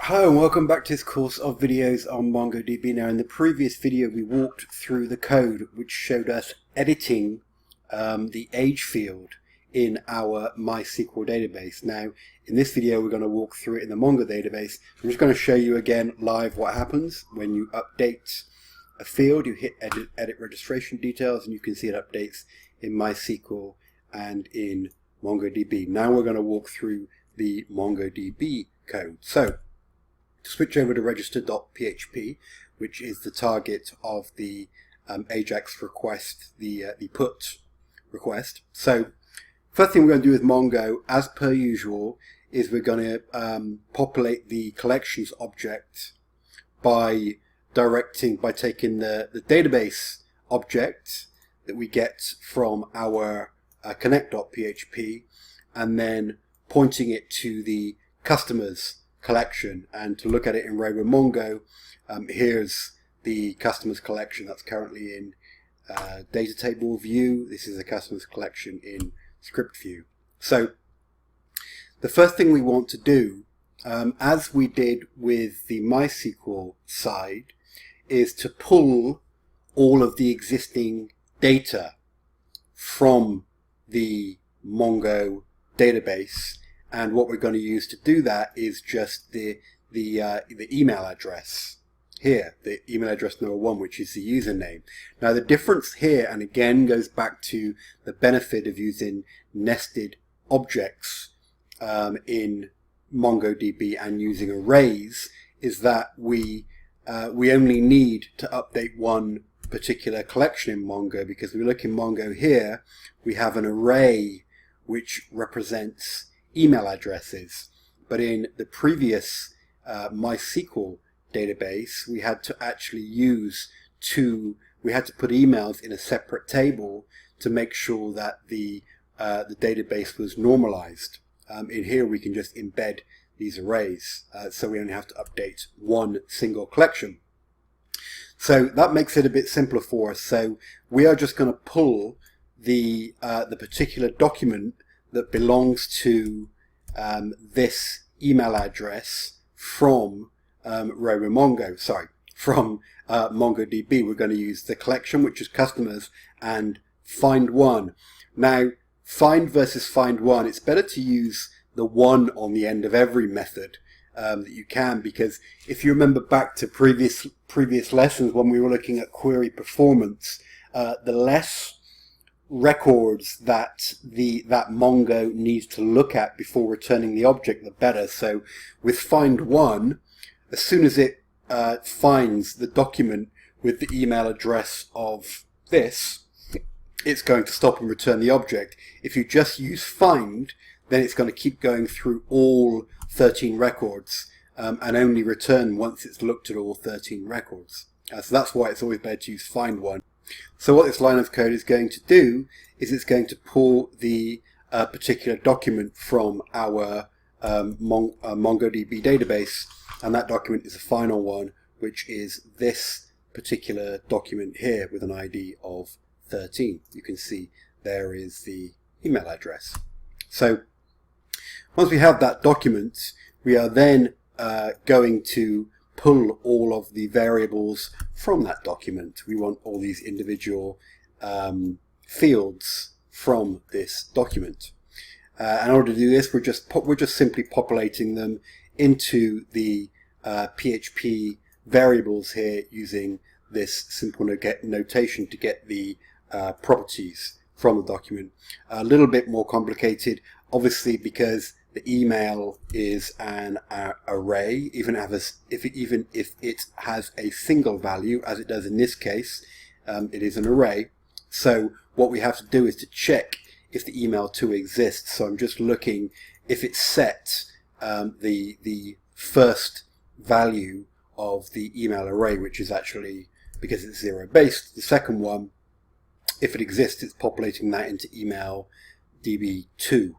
Hello and welcome back to this course of videos on MongoDB. Now in the previous video we walked through the code which showed us editing the age field in our MySQL database. Now in this video we're going to walk through it in the Mongo database. I'm just going to show you again live what happens when you update a field. You hit edit registration details and you can see it updates in MySQL and in MongoDB. Now we're going to walk through the MongoDB code. So to switch over to register.php, which is the target of the Ajax request, the put request. So first thing we're going to do with Mongo, as per usual, is we're going to populate the collections object by taking the database object that we get from our connect.php and then pointing it to the customers collection. And to look at it in RoboMongo, here's the customers collection that's currently in data table view. This is the customers collection in script view. So the first thing we want to do, as we did with the MySQL side, is to pull all of the existing data from the Mongo database. And what we're going to use to do that is just the email address here, the email address number 1, which is the username. Now the difference here, and again goes back to the benefit of using nested objects in MongoDB and using arrays, is that we only need to update one particular collection in Mongo, because we look in Mongo here, we have an array which represents email addresses, but in the previous MySQL database we had to actually we had to put emails in a separate table to make sure that the database was normalized. In here we can just embed these arrays, so we only have to update one single collection. So that makes it a bit simpler for us. So we are just going to pull the particular document that belongs to this email address from from MongoDB. We're going to use the collection, which is customers, and find one. Now, find versus find one, it's better to use the one on the end of every method that you can, because if you remember back to previous lessons when we were looking at query performance, the less records that Mongo needs to look at before returning the object, the better. So with find one, as soon as it finds the document with the email address of this, it's going to stop and return the object. If you just use find, then it's going to keep going through all 13 records and only return once it's looked at all 13 records. So that's why it's always better to use find one. So what this line of code is going to do is it's going to pull the particular document from our MongoDB database, and that document is the final one, which is this particular document here with an ID of 13. You can see there is the email address. So once we have that document, we are then going to pull all of the variables from that document. We want all these individual fields from this document. In order to do this, we're just simply populating them into the PHP variables here using this simple notation to get the properties from the document. A little bit more complicated, obviously, because the email is an array, even if it has a single value, as it does in this case. It is an array. So what we have to do is to check if the email too exists. So I'm just looking if it's set the first value of the email array, which is actually, because it's 0 based, the second one, if it exists, it's populating that into email db2.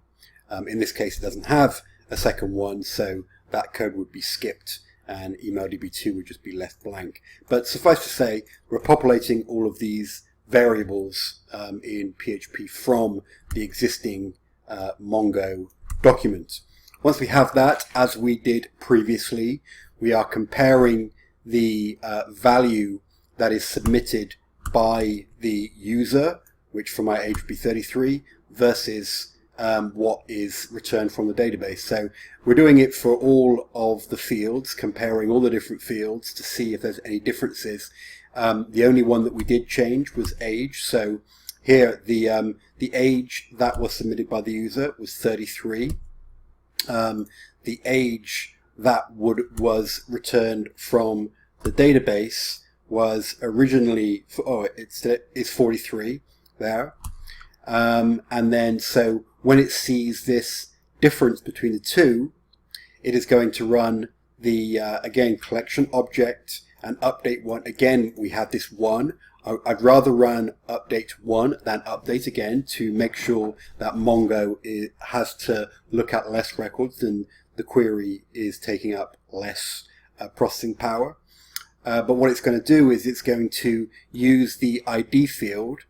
In this case, it doesn't have a second one, so that code would be skipped and email db2 would just be left blank. But suffice to say, we're populating all of these variables in PHP from the existing Mongo document. Once we have that, as we did previously, we are comparing the value that is submitted by the user, which for my age would be 33, versus what is returned from the database. So we're doing it for all of the fields, comparing all the different fields to see if there's any differences. The only one that we did change was age. So here the age that was submitted by the user was 33. The age that was returned from the database was originally, it's 43 there. And then so when it sees this difference between the two, it is going to run the, again, collection object and update one. Again, we have this one. I'd rather run update one than update again to make sure that Mongo has to look at less records and the query is taking up less processing power. But what it's going to do is it's going to use the ID field,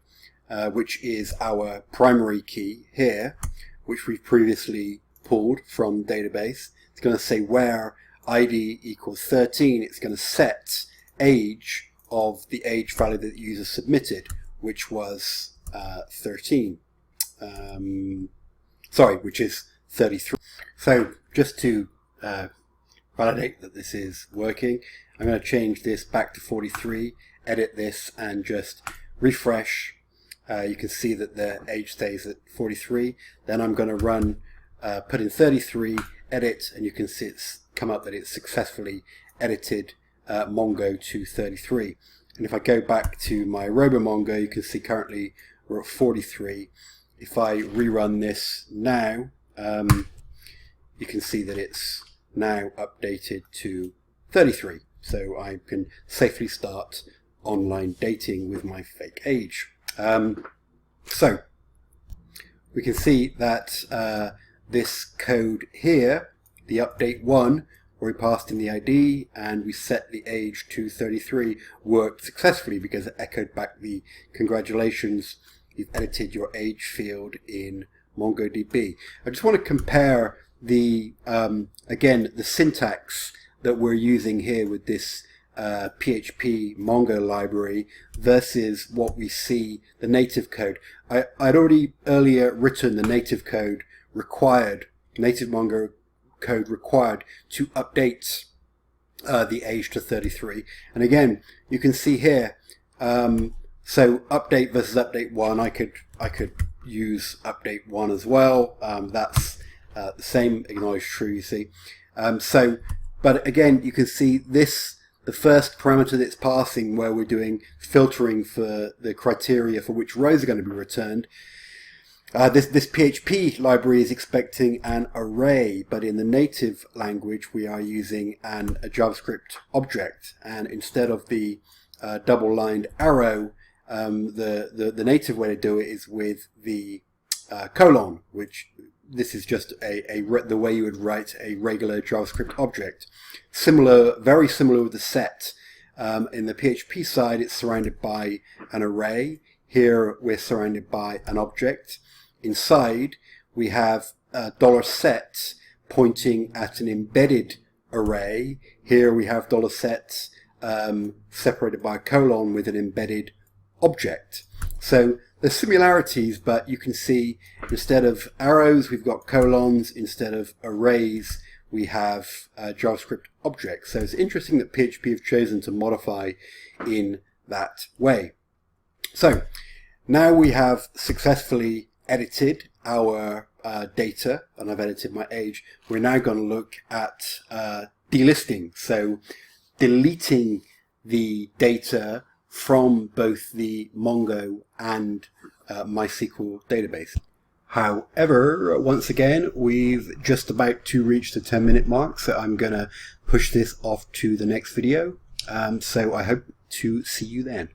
which is our primary key here, which we've previously pulled from database. It's going to say where ID equals 13. It's going to set age of the age value that the user submitted, which was 13. Which is 33. So just to validate that this is working, I'm going to change this back to 43, edit this, and just refresh. You can see that the age stays at 43. Then I'm going to run, put in 33, edit, and you can see it's come up that it's successfully edited Mongo to 33. And if I go back to my RoboMongo, you can see currently we're at 43. If I rerun this now, you can see that it's now updated to 33. So I can safely start online dating with my fake age. So we can see that this code here, the update one, where we passed in the ID and we set the age to 33, worked successfully because it echoed back the congratulations, you've edited your age field in MongoDB. I just want to compare the, again, the syntax that we're using here with this PHP Mongo library versus what we see the native code. I'd already earlier written the native code required, native Mongo code required to update the age to 33. And again, you can see here, so update versus update one, I could use update one as well. That's the same, acknowledge true, you see. But again, you can see this, the first parameter that's passing where we're doing filtering for the criteria for which rows are going to be returned. This PHP library is expecting an array, but in the native language we are using a JavaScript object, and instead of the double-lined arrow, the native way to do it is with the colon, which this is just the way you would write a regular JavaScript object. Similar, very similar with the set. In the PHP side, it's surrounded by an array. Here we're surrounded by an object. Inside, we have $set pointing at an embedded array. Here we have $set separated by a colon with an embedded object. So there's similarities, but you can see instead of arrows, we've got colons. Instead of arrays, we have JavaScript objects. So it's interesting that PHP have chosen to modify in that way. So now we have successfully edited our data, and I've edited my age. We're now going to look at delisting, so deleting the data from both the Mongo and MySQL database. However, once again, we've just about to reach the 10-minute mark, so I'm going to push this off to the next video. So I hope to see you then.